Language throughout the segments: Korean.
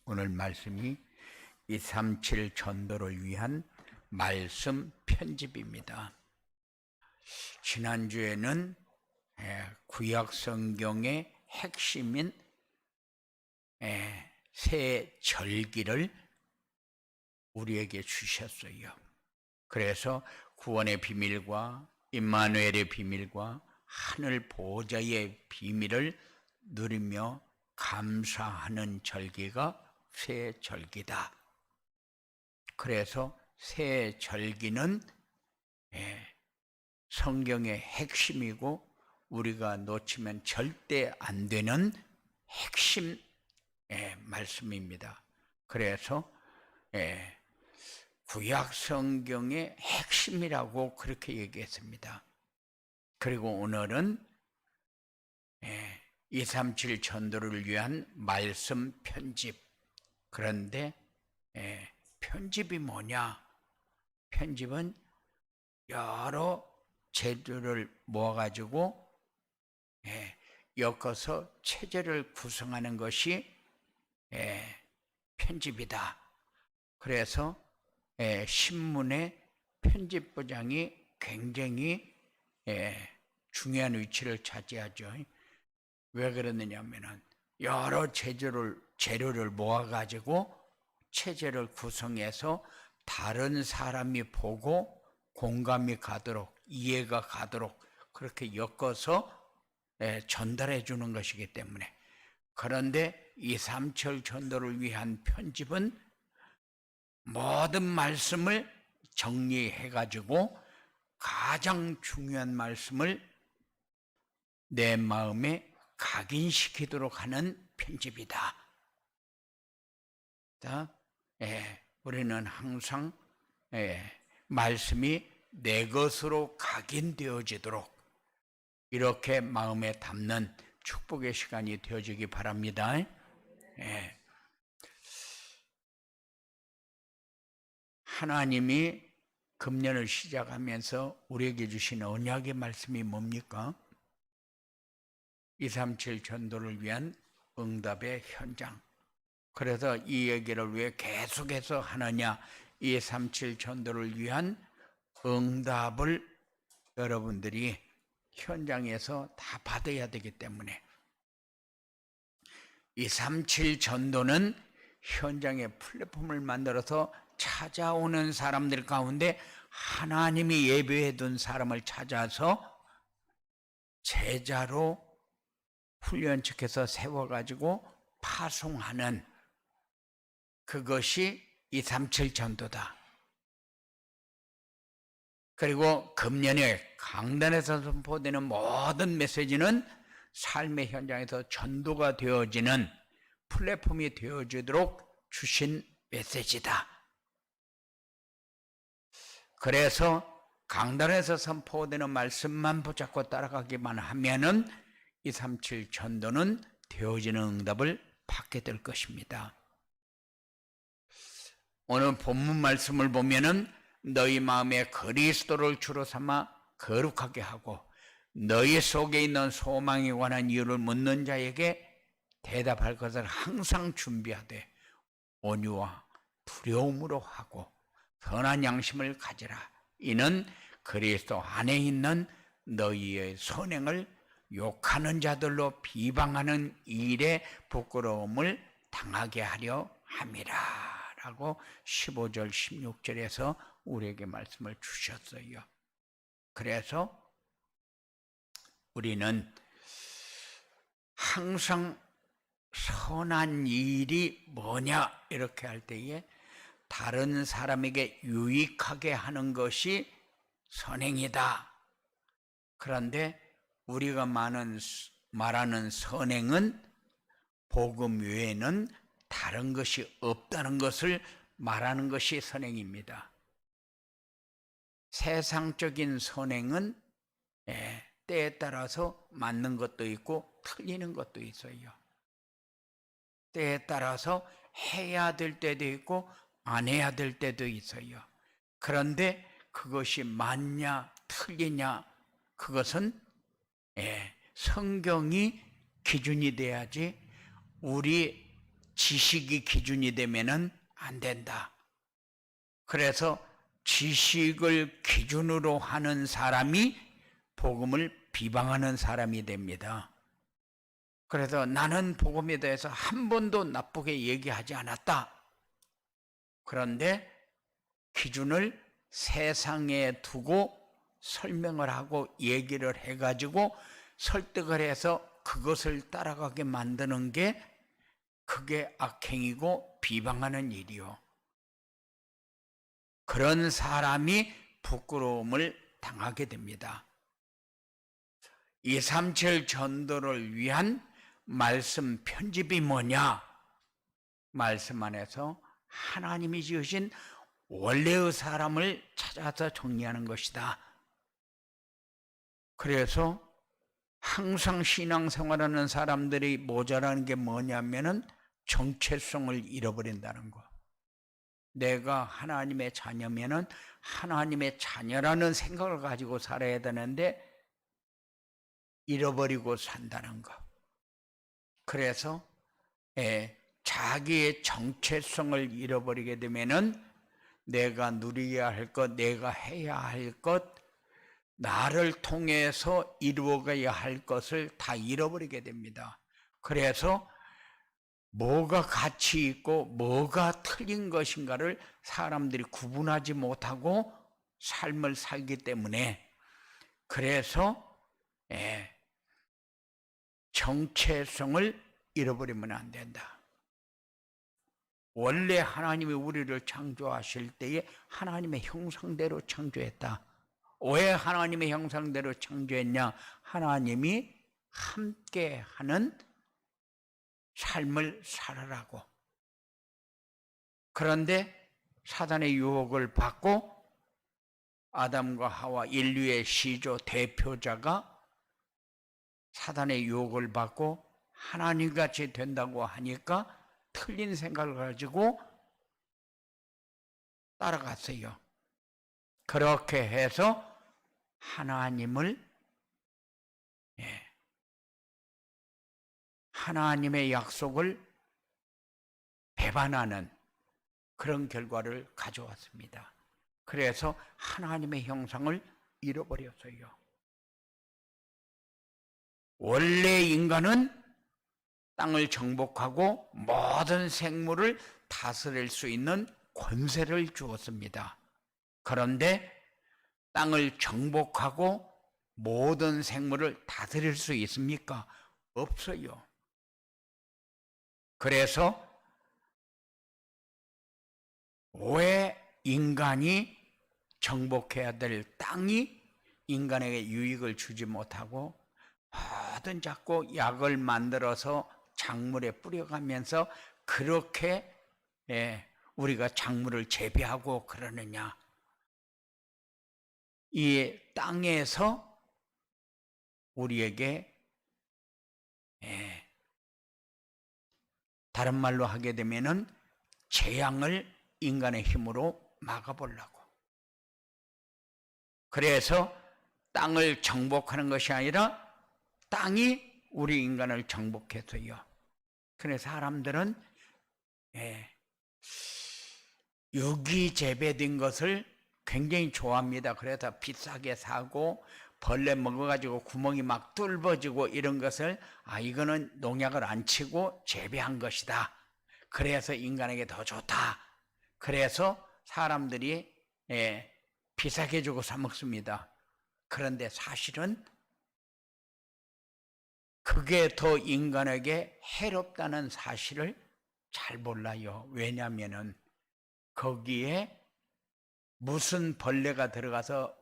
오늘 말씀이 237 전도를 위한 말씀 편집입니다. 지난주에는 구약 성경의 핵심인 새 절기를 우리에게 주셨어요. 그래서 구원의 비밀과 임마누엘의 비밀과 하늘 보좌의 비밀을 누리며 감사하는 절기가 새 절기다. 그래서 새 절기는 성경의 핵심이고 우리가 놓치면 절대 안 되는 핵심 말씀입니다. 그래서 구약 성경의 핵심이라고 그렇게 얘기했습니다. 그리고 오늘은 237 전도를 위한 말씀 편집. 그런데 편집이 뭐냐? 편집은 여러 재료를 모아가지고 엮어서 체제를 구성하는 것이 편집이다. 그래서 신문의 편집부장이 굉장히 중요한 위치를 차지하죠. 왜 그러느냐면은 여러 재료를 모아가지고 체제를 구성해서 다른 사람이 보고 공감이 가도록 이해가 가도록 그렇게 엮어서 전달해 주는 것이기 때문에. 그런데 237 전도를 위한 편집은 모든 말씀을 정리해 가지고 가장 중요한 말씀을 내 마음에 각인시키도록 하는 편집이다. 우리는 항상 말씀이 내 것으로 각인되어지도록 이렇게 마음에 담는 축복의 시간이 되어지기 바랍니다. 하나님이 금년을 시작하면서 우리에게 주신 언약의 말씀이 뭡니까? 237 전도를 위한 응답의 현장. 그래서 이 얘기를 왜 계속해서 하느냐? 237 전도를 위한 응답을 여러분들이 현장에서 다 받아야 되기 때문에 237 전도는 현장의 플랫폼을 만들어서 찾아오는 사람들 가운데 하나님이 예배해 둔 사람을 찾아서 제자로 훈련시켜서 세워가지고 파송하는 그것이 237 전도다. 그리고 금년에 강단에서 선포되는 모든 메시지는 삶의 현장에서 전도가 되어지는 플랫폼이 되어지도록 주신 메시지다. 그래서 강단에서 선포되는 말씀만 붙잡고 따라가기만 하면은 237 전도는 되어지는 응답을 받게 될 것입니다. 오늘 본문 말씀을 보면은 너희 마음에 그리스도를 주로 삼아 거룩하게 하고 너희 속에 있는 소망에 관한 이유를 묻는 자에게 대답할 것을 항상 준비하되 온유와 두려움으로 하고 선한 양심을 가지라. 이는 그리스도 안에 있는 너희의 선행을 욕하는 자들로 비방하는 일에 부끄러움을 당하게 하려 함이라. 라고 15절 16절에서 우리에게 말씀을 주셨어요. 그래서 우리는 항상 선한 일이 뭐냐 이렇게 할 때에 다른 사람에게 유익하게 하는 것이 선행이다. 그런데 우리가 말하는 선행은 복음 외에는 다른 것이 없다는 것을 말하는 것이 선행입니다. 세상적인 선행은 때에 따라서 맞는 것도 있고 틀리는 것도 있어요. 때에 따라서 해야 될 때도 있고 안 해야 될 때도 있어요. 그런데 그것이 맞냐 틀리냐 그것은 성경이 기준이 돼야지 우리 지식이 기준이 되면은 안 된다. 그래서 지식을 기준으로 하는 사람이 복음을 비방하는 사람이 됩니다. 그래서 나는 복음에 대해서 한 번도 나쁘게 얘기하지 않았다. 그런데 기준을 세상에 두고 설명을 하고 얘기를 해가지고 설득을 해서 그것을 따라가게 만드는 게 그게 악행이고 비방하는 일이요. 그런 사람이 부끄러움을 당하게 됩니다. 237 전도를 위한 말씀 편집이 뭐냐? 말씀 안에서 하나님이 지으신 원래의 사람을 찾아서 정리하는 것이다. 그래서 항상 신앙생활하는 사람들이 모자라는 게 뭐냐면은 정체성을 잃어버린다는 거. 내가 하나님의 자녀면은 하나님의 자녀라는 생각을 가지고 살아야 되는데 잃어버리고 산다는 거. 그래서 자기의 정체성을 잃어버리게 되면은 내가 누려야 할 것, 내가 해야 할 것, 나를 통해서 이루어가야 할 것을 다 잃어버리게 됩니다. 그래서 뭐가 가치 있고 뭐가 틀린 것인가를 사람들이 구분하지 못하고 삶을 살기 때문에 그래서 정체성을 잃어버리면 안 된다. 원래 하나님이 우리를 창조하실 때에 하나님의 형상대로 창조했다. 왜 하나님의 형상대로 창조했냐? 하나님이 함께하는 삶을 살아라고. 그런데 사단의 유혹을 받고 아담과 하와 인류의 시조 대표자가 사단의 유혹을 받고 하나님같이 된다고 하니까 틀린 생각을 가지고 따라갔어요. 그렇게 해서 하나님의 약속을 배반하는 그런 결과를 가져왔습니다. 그래서 하나님의 형상을 잃어버렸어요. 원래 인간은 땅을 정복하고 모든 생물을 다스릴 수 있는 권세를 주었습니다. 그런데 땅을 정복하고 모든 생물을 다스릴 수 있습니까? 없어요. 그래서 왜 인간이 정복해야 될 땅이 인간에게 유익을 주지 못하고 뭐든 자꾸 약을 만들어서 작물에 뿌려가면서 그렇게 우리가 작물을 재배하고 그러느냐? 이 땅에서 우리에게 다른 말로 하게 되면은 재앙을 인간의 힘으로 막아보려고. 그래서 땅을 정복하는 것이 아니라 땅이 우리 인간을 정복했어요. 그래서 사람들은 유기 재배된 것을 굉장히 좋아합니다. 그래서 비싸게 사고 벌레 먹어가지고 구멍이 막 뚫어지고 이런 것을 이거는 농약을 안 치고 재배한 것이다. 그래서 인간에게 더 좋다. 그래서 사람들이 비싸게 주고 사 먹습니다. 그런데 사실은 그게 더 인간에게 해롭다는 사실을 잘 몰라요. 왜냐하면은 거기에 무슨 벌레가 들어가서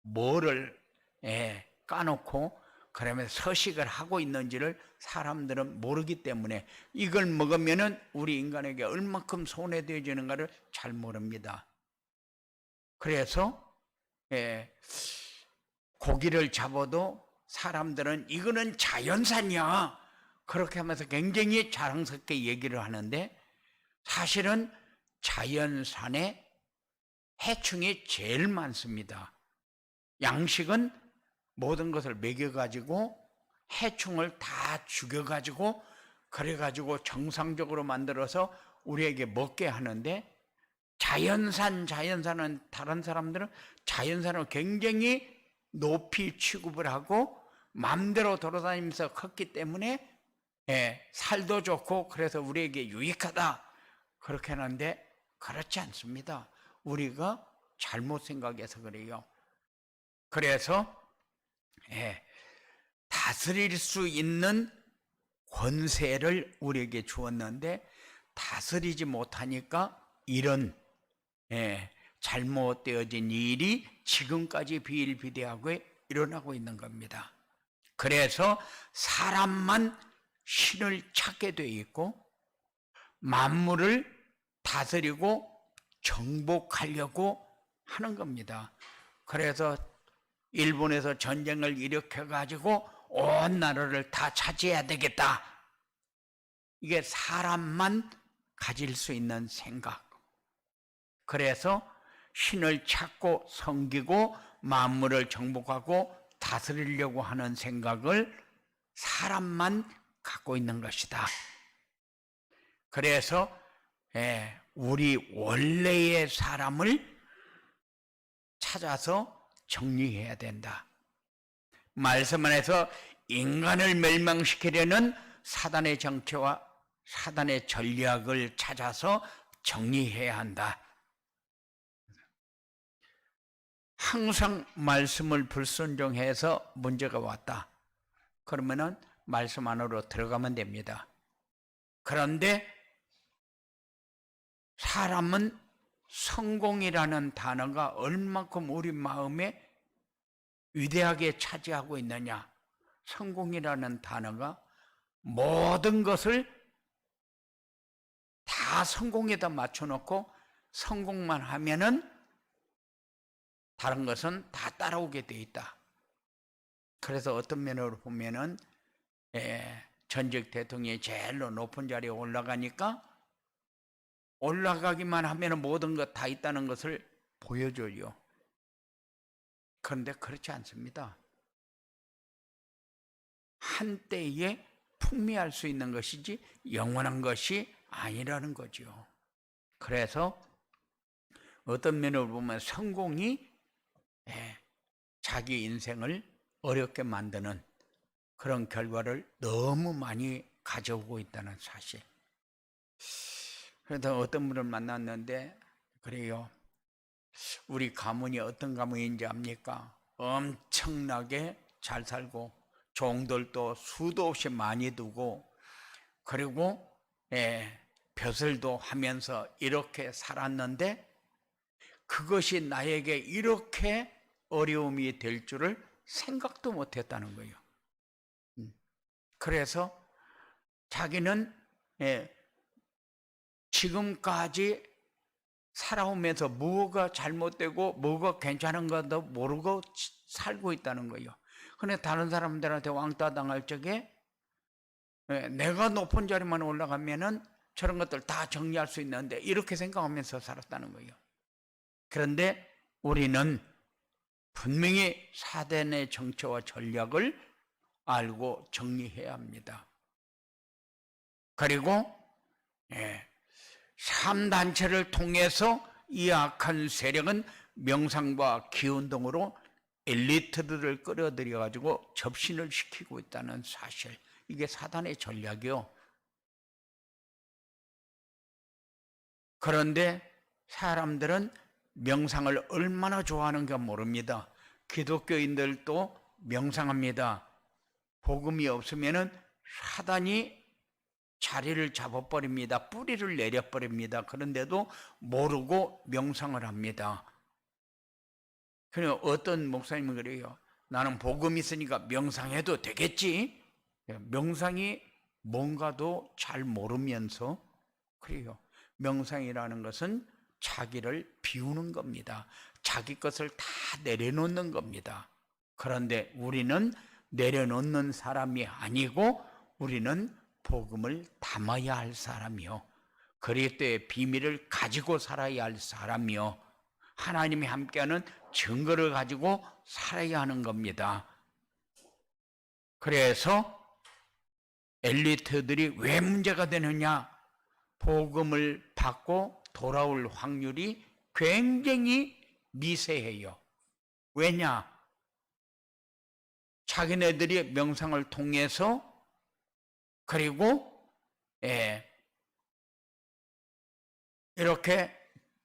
뭐를 까놓고 그러면 서식을 하고 있는지를 사람들은 모르기 때문에 이걸 먹으면은 우리 인간에게 얼마큼 손해되어지는가를 잘 모릅니다. 그래서 고기를 잡아도 사람들은 이거는 자연산이야 그렇게 하면서 굉장히 자랑스럽게 얘기를 하는데 사실은 자연산에 해충이 제일 많습니다. 양식은 모든 것을 먹여가지고 해충을 다 죽여가지고 그래가지고 정상적으로 만들어서 우리에게 먹게 하는데, 자연산은 다른 사람들은 자연산을 굉장히 높이 취급을 하고 마음대로 돌아다니면서 컸기 때문에 살도 좋고 그래서 우리에게 유익하다 그렇게 하는데, 그렇지 않습니다. 우리가 잘못 생각해서 그래요. 그래서 다스릴 수 있는 권세를 우리에게 주었는데 다스리지 못하니까 이런 잘못되어진 일이 지금까지 비일비재하고 일어나고 있는 겁니다. 그래서 사람만 신을 찾게 돼 있고 만물을 다스리고 정복하려고 하는 겁니다. 그래서 일본에서 전쟁을 일으켜 가지고 온 나라를 다 차지해야 되겠다. 이게 사람만 가질 수 있는 생각. 그래서 신을 찾고 섬기고 만물을 정복하고 다스리려고 하는 생각을 사람만 갖고 있는 것이다. 그래서 우리 원래의 사람을 찾아서 정리해야 된다. 말씀 안에서 인간을 멸망시키려는 사단의 정체와 사단의 전략을 찾아서 정리해야 한다. 항상 말씀을 불순종해서 문제가 왔다. 그러면은 말씀 안으로 들어가면 됩니다. 그런데 사람은 성공이라는 단어가 얼만큼 우리 마음에 위대하게 차지하고 있느냐. 성공이라는 단어가 모든 것을 다 성공에다 맞춰놓고 성공만 하면은 다른 것은 다 따라오게 돼 있다. 그래서 어떤 면으로 보면은 전직 대통령이 제일로 높은 자리에 올라가니까 올라가기만 하면 모든 것 다 있다는 것을 보여줘요. 그런데 그렇지 않습니다. 한때에 풍미할 수 있는 것이지 영원한 것이 아니라는 거죠. 그래서 어떤 면으로 보면 성공이 자기 인생을 어렵게 만드는 그런 결과를 너무 많이 가져오고 있다는 사실. 그래서 어떤 분을 만났는데 그래요. 우리 가문이 어떤 가문인지 압니까? 엄청나게 잘 살고 종들도 수도 없이 많이 두고 그리고 벼슬도 하면서 이렇게 살았는데 그것이 나에게 이렇게 어려움이 될 줄을 생각도 못했다는 거예요. 그래서 자기는 지금까지 살아오면서 뭐가 잘못되고 뭐가 괜찮은 것도 모르고 살고 있다는 거예요. 그런데 다른 사람들한테 왕따 당할 적에 내가 높은 자리만 올라가면은 저런 것들 다 정리할 수 있는데 이렇게 생각하면서 살았다는 거예요. 그런데 우리는 분명히 사단의 정체와 전략을 알고 정리해야 합니다. 그리고 3단체를 통해서 이 악한 세력은 명상과 기운동으로 엘리트들을 끌어들여 가지고 접신을 시키고 있다는 사실. 이게 사단의 전략이요. 그런데 사람들은 명상을 얼마나 좋아하는가 모릅니다. 기독교인들도 명상합니다. 복음이 없으면은 사단이 자리를 잡아버립니다. 뿌리를 내려버립니다. 그런데도 모르고 명상을 합니다. 그래서 어떤 목사님은 그래요. 나는 복음이 있으니까 명상해도 되겠지. 명상이 뭔가도 잘 모르면서 그래요. 명상이라는 것은 자기를 비우는 겁니다. 자기 것을 다 내려놓는 겁니다. 그런데 우리는 내려놓는 사람이 아니고 우리는 복음을 담아야 할 사람이요. 그리스도의 비밀을 가지고 살아야 할 사람이요. 하나님이 함께하는 증거를 가지고 살아야 하는 겁니다. 그래서 엘리트들이 왜 문제가 되느냐? 복음을 받고 돌아올 확률이 굉장히 미세해요. 왜냐? 자기네들이 명상을 통해서 그리고 이렇게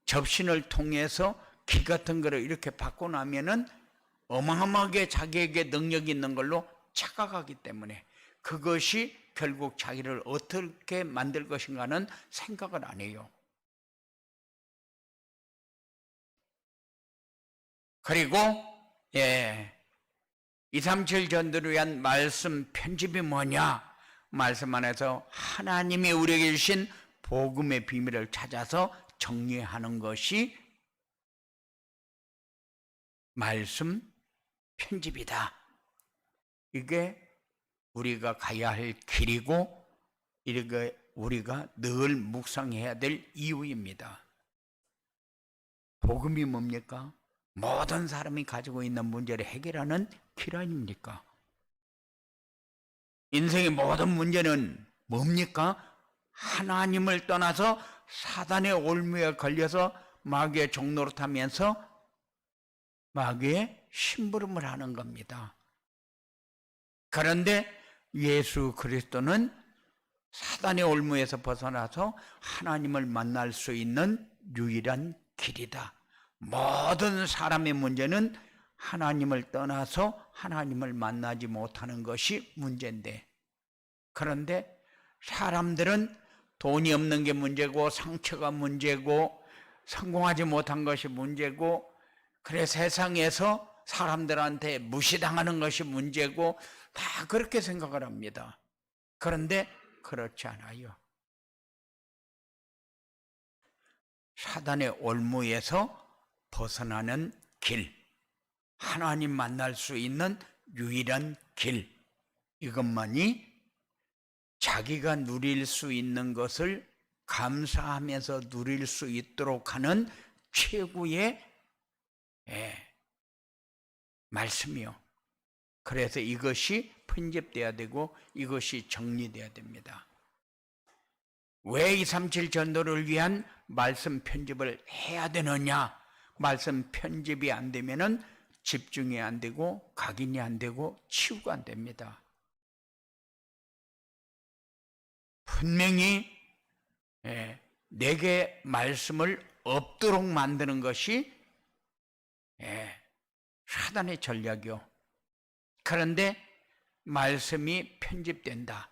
접신을 통해서 기 같은 거를 이렇게 받고 나면은 어마어마하게 자기에게 능력이 있는 걸로 착각하기 때문에 그것이 결국 자기를 어떻게 만들 것인가는 생각을 안 해요. 그리고 237 전도를 위한 말씀 편집이 뭐냐? 말씀 안에서 하나님이 우리에게 주신 복음의 비밀을 찾아서 정리하는 것이 말씀 편집이다. 이게 우리가 가야 할 길이고 이게 우리가 늘 묵상해야 될 이유입니다. 복음이 뭡니까? 모든 사람이 가지고 있는 문제를 해결하는 길 아닙니까? 인생의 모든 문제는 뭡니까? 하나님을 떠나서 사단의 올무에 걸려서 마귀의 종노릇하면서 마귀의 심부름을 하는 겁니다. 그런데 예수 그리스도는 사단의 올무에서 벗어나서 하나님을 만날 수 있는 유일한 길이다. 모든 사람의 문제는 하나님을 떠나서 하나님을 만나지 못하는 것이 문제인데, 그런데 사람들은 돈이 없는 게 문제고 상처가 문제고 성공하지 못한 것이 문제고, 그래 세상에서 사람들한테 무시당하는 것이 문제고 다 그렇게 생각을 합니다. 그런데 그렇지 않아요. 사단의 올무에서 벗어나는 길, 하나님 만날 수 있는 유일한 길, 이것만이 자기가 누릴 수 있는 것을 감사하면서 누릴 수 있도록 하는 최고의 말씀이요. 그래서 이것이 편집돼야 되고 이것이 정리돼야 됩니다. 왜 237 전도를 위한 말씀 편집을 해야 되느냐? 말씀 편집이 안 되면은 집중이 안 되고 각인이 안 되고 치유가 안 됩니다. 분명히 내게 말씀을 없도록 만드는 것이 사단의 전략이요. 그런데 말씀이 편집된다.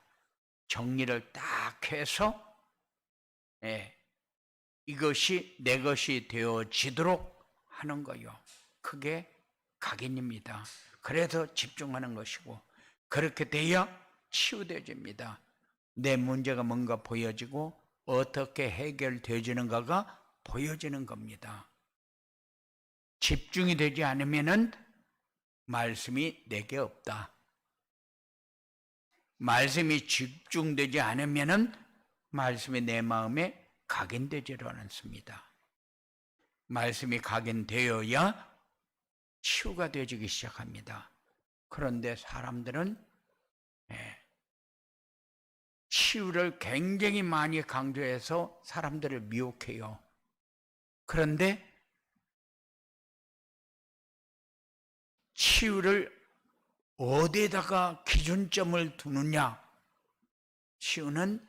정리를 딱 해서 이것이 내 것이 되어지도록 하는 거요. 그게 각인입니다. 그래서 집중하는 것이고, 그렇게 돼야 치유되어집니다. 내 문제가 뭔가 보여지고 어떻게 해결되어지는가가 보여지는 겁니다. 집중이 되지 않으면은 말씀이 내게 없다. 말씀이 집중되지 않으면은 말씀이 내 마음에 각인되지를 않습니다. 말씀이 각인되어야 치유가 되어지기 시작합니다. 그런데 사람들은 치유를 굉장히 많이 강조해서 사람들을 미혹해요. 그런데 치유를 어디에다가 기준점을 두느냐? 치유는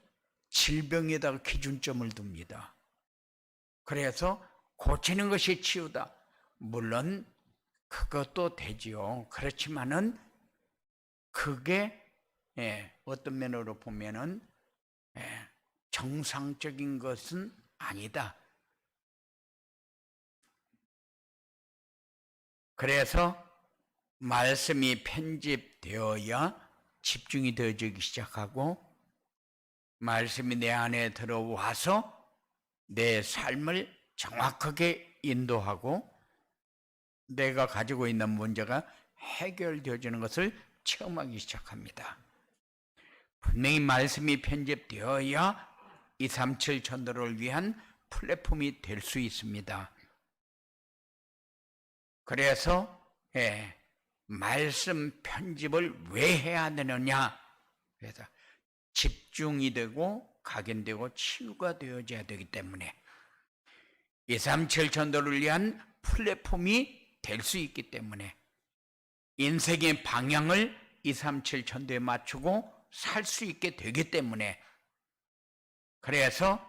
질병에다가 기준점을 둡니다. 그래서 고치는 것이 치유다. 물론 그것도 되지요. 그렇지만은 그게 어떤 면으로 보면은 정상적인 것은 아니다. 그래서 말씀이 편집되어야 집중이 되어지기 시작하고, 말씀이 내 안에 들어와서 내 삶을 정확하게 인도하고 내가 가지고 있는 문제가 해결되어지는 것을 체험하기 시작합니다. 분명히 말씀이 편집되어야 237 전도를 위한 플랫폼이 될 수 있습니다. 그래서 말씀 편집을 왜 해야 되느냐? 그래서 집중이 되고 각인되고 치유가 되어져야 되기 때문에 237 전도를 위한 플랫폼이 될 수 있기 때문에 인생의 방향을 237 전도에 맞추고 살 수 있게 되기 때문에, 그래서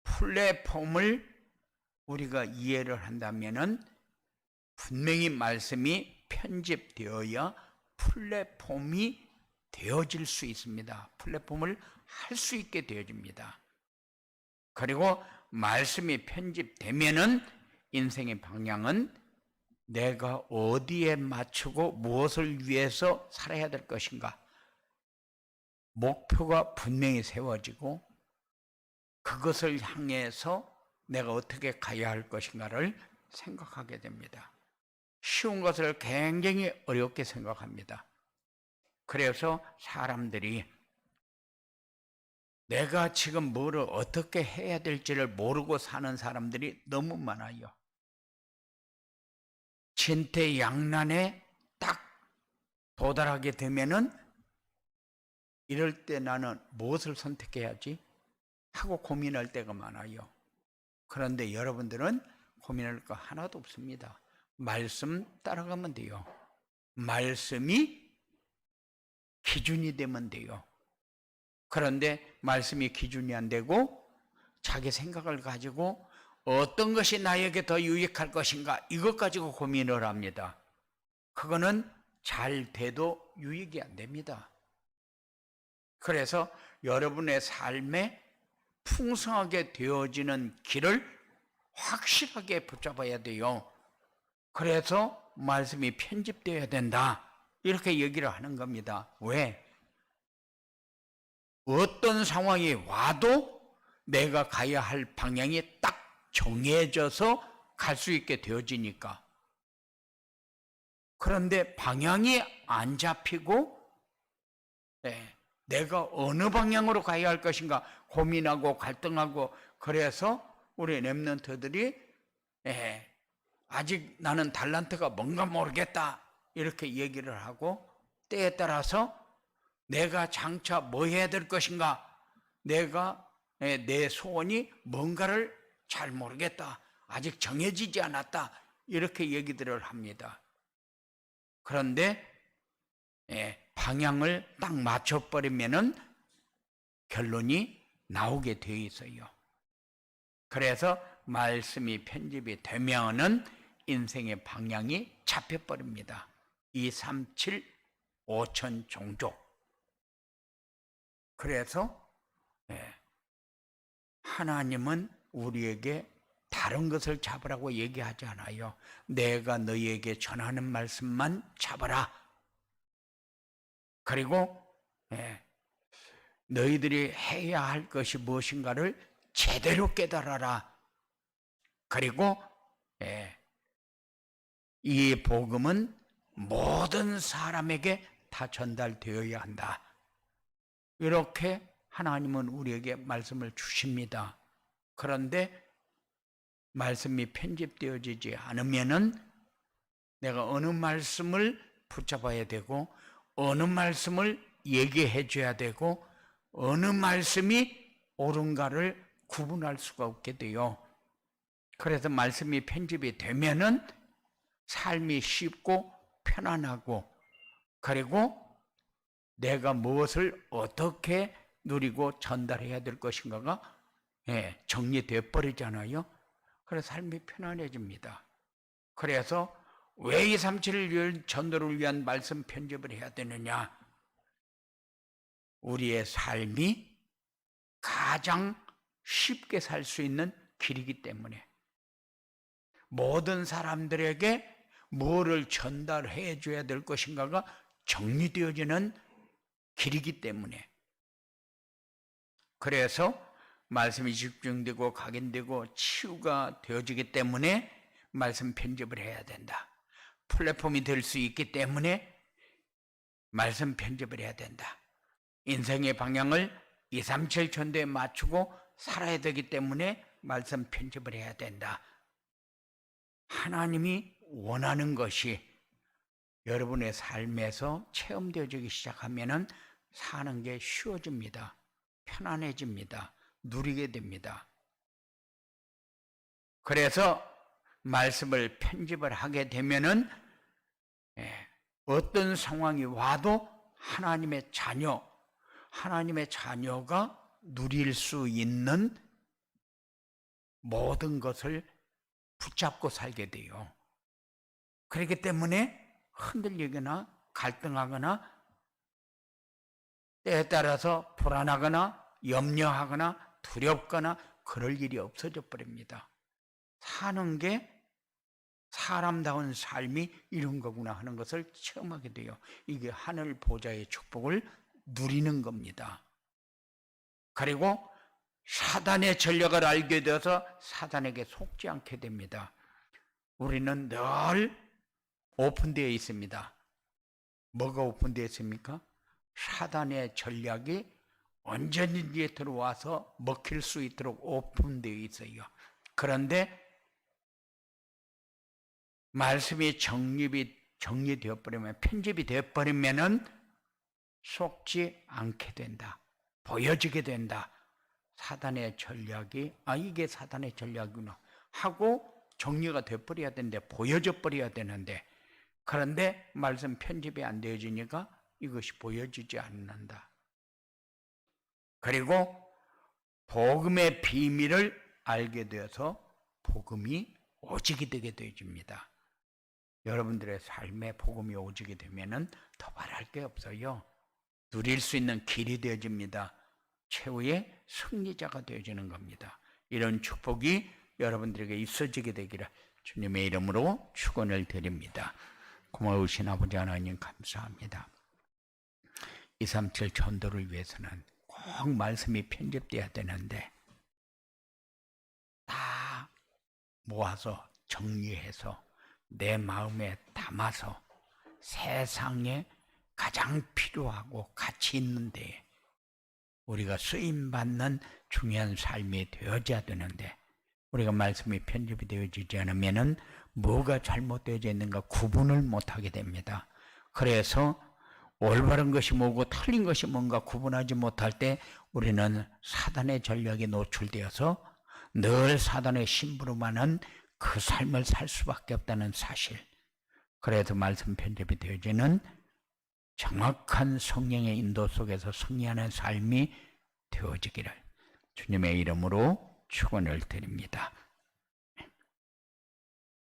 플랫폼을 우리가 이해를 한다면은 분명히 말씀이 편집되어야 플랫폼이 되어질 수 있습니다. 플랫폼을 할 수 있게 되어집니다. 그리고 말씀이 편집되면은 인생의 방향은 내가 어디에 맞추고 무엇을 위해서 살아야 될 것인가, 목표가 분명히 세워지고 그것을 향해서 내가 어떻게 가야 할 것인가를 생각하게 됩니다. 쉬운 것을 굉장히 어렵게 생각합니다. 그래서 사람들이 내가 지금 뭐를 어떻게 해야 될지를 모르고 사는 사람들이 너무 많아요. 진퇴양난에 딱 도달하게 되면은 이럴 때 나는 무엇을 선택해야지 하고 고민할 때가 많아요. 그런데 여러분들은 고민할 거 하나도 없습니다. 말씀 따라가면 돼요. 말씀이 기준이 되면 돼요. 그런데 말씀이 기준이 안 되고 자기 생각을 가지고 어떤 것이 나에게 더 유익할 것인가, 이것 가지고 고민을 합니다. 그거는 잘 돼도 유익이 안 됩니다. 그래서 여러분의 삶에 풍성하게 되어지는 길을 확실하게 붙잡아야 돼요. 그래서 말씀이 편집되어야 된다, 이렇게 얘기를 하는 겁니다. 왜? 어떤 상황이 와도 내가 가야 할 방향이 딱 정해져서 갈 수 있게 되어지니까. 그런데 방향이 안 잡히고 내가 어느 방향으로 가야 할 것인가 고민하고 갈등하고, 그래서 우리 렘넌트들이 아직 나는 달란트가 뭔가 모르겠다 이렇게 얘기를 하고, 때에 따라서 내가 장차 뭐 해야 될 것인가, 내가 내 소원이 뭔가를 잘 모르겠다, 아직 정해지지 않았다, 이렇게 얘기들을 합니다. 그런데 방향을 딱 맞춰버리면은 결론이 나오게 되어 있어요. 그래서 말씀이 편집이 되면은 인생의 방향이 잡혀버립니다. 237 5천 종족. 그래서 하나님은 우리에게 다른 것을 잡으라고 얘기하지 않아요. 내가 너희에게 전하는 말씀만 잡아라. 그리고 너희들이 해야 할 것이 무엇인가를 제대로 깨달아라. 그리고 이 복음은 모든 사람에게 다 전달되어야 한다. 이렇게 하나님은 우리에게 말씀을 주십니다. 그런데 말씀이 편집되어지지 않으면은 내가 어느 말씀을 붙잡아야 되고, 어느 말씀을 얘기해 줘야 되고, 어느 말씀이 옳은가를 구분할 수가 없게 돼요. 그래서 말씀이 편집이 되면은 삶이 쉽고 편안하고, 그리고 내가 무엇을 어떻게 누리고 전달해야 될 것인가가 정리되어 버리잖아요. 그래서 삶이 편안해집니다. 그래서 왜 237 전도를 위한 말씀 편집을 해야 되느냐? 우리의 삶이 가장 쉽게 살 수 있는 길이기 때문에, 모든 사람들에게 뭐를 전달해 줘야 될 것인가가 정리되어지는 길이기 때문에, 그래서 말씀이 집중되고 각인되고 치유가 되어지기 때문에 말씀 편집을 해야 된다. 플랫폼이 될 수 있기 때문에 말씀 편집을 해야 된다. 인생의 방향을 237 전도에 맞추고 살아야 되기 때문에 말씀 편집을 해야 된다. 하나님이 원하는 것이 여러분의 삶에서 체험되어지기 시작하면 사는 게 쉬워집니다. 편안해집니다. 누리게 됩니다. 그래서 말씀을 편집을 하게 되면은 어떤 상황이 와도 하나님의 자녀가 누릴 수 있는 모든 것을 붙잡고 살게 돼요. 그렇기 때문에 흔들리거나 갈등하거나 때에 따라서 불안하거나 염려하거나 두렵거나 그럴 일이 없어져 버립니다. 사는 게 사람다운 삶이 이런 거구나 하는 것을 체험하게 돼요. 이게 하늘 보좌의 축복을 누리는 겁니다. 그리고 사단의 전략을 알게 되어서 사단에게 속지 않게 됩니다. 우리는 늘 오픈되어 있습니다. 뭐가 오픈되어 있습니까? 사단의 전략이 언제든지 들어와서 먹힐 수 있도록 오픈되어 있어요. 그런데 말씀이 정리되어 버리면, 편집이 되어 버리면은 속지 않게 된다. 보여지게 된다. 사단의 전략이 이게 사단의 전략이구나 하고 정리가 되어 버려야 되는데, 보여져 버려야 되는데, 그런데 말씀 편집이 안 되어지니까 이것이 보여지지 않는다. 그리고 복음의 비밀을 알게 되어서 복음이 오직이 되게 되어집니다. 여러분들의 삶에 복음이 오직이 되면은 더 말할 게 없어요. 누릴 수 있는 길이 되어집니다. 최후의 승리자가 되어지는 겁니다. 이런 축복이 여러분들에게 있어지게 되기를 주님의 이름으로 축원을 드립니다. 고마우신 아버지 하나님 감사합니다. 237 전도를 위해서는 꼭 말씀이 편집돼야 되는데 다 모아서 정리해서 내 마음에 담아서 세상에 가장 필요하고 가치 있는데 우리가 쓰임받는 중요한 삶이 되어져야 되는데 우리가 말씀이 편집이 되어지지 않으면 뭐가 잘못되어져 있는가 구분을 못하게 됩니다. 그래서 올바른 것이 뭐고 틀린 것이 뭔가 구분하지 못할 때 우리는 사단의 전략에 노출되어서 늘 사단의 심부름하는 그 삶을 살 수밖에 없다는 사실. 그래서 말씀 편집이 되어지는 정확한 성령의 인도 속에서 승리하는 삶이 되어지기를 주님의 이름으로 축원을 드립니다.